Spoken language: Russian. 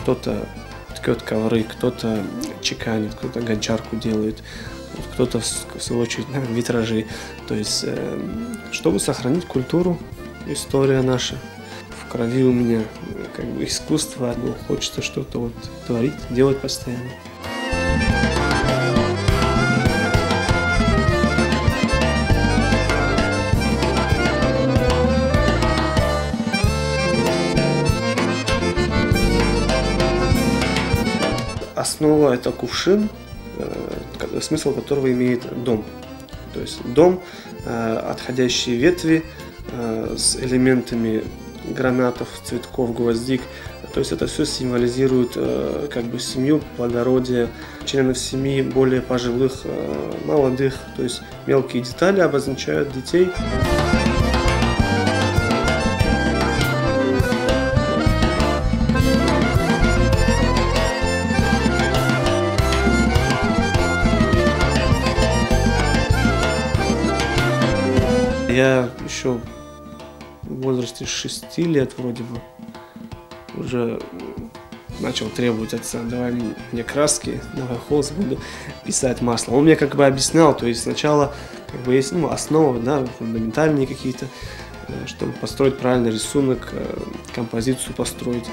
кто-то ткет ковры, кто-то чеканит, кто-то гончарку делает, кто-то, в свою очередь, витражи. То есть, чтобы сохранить культуру, история наша. В крови у меня как бы искусство, но хочется что-то вот творить, делать постоянно. Основа – это кувшин, смысл которого имеет дом. То есть дом, отходящие ветви с элементами гранатов, цветков, гвоздик. То есть это все символизирует как бы семью, плодородие, членов семьи, более пожилых, молодых. То есть мелкие детали обозначают детей. Я еще в возрасте 6 лет вроде бы уже начал требовать отца: давай мне краски, давай холст, буду писать маслом. Он мне как бы объяснял, то есть сначала как бы есть основы, да, фундаментальные какие-то, чтобы построить правильный рисунок, композицию построить.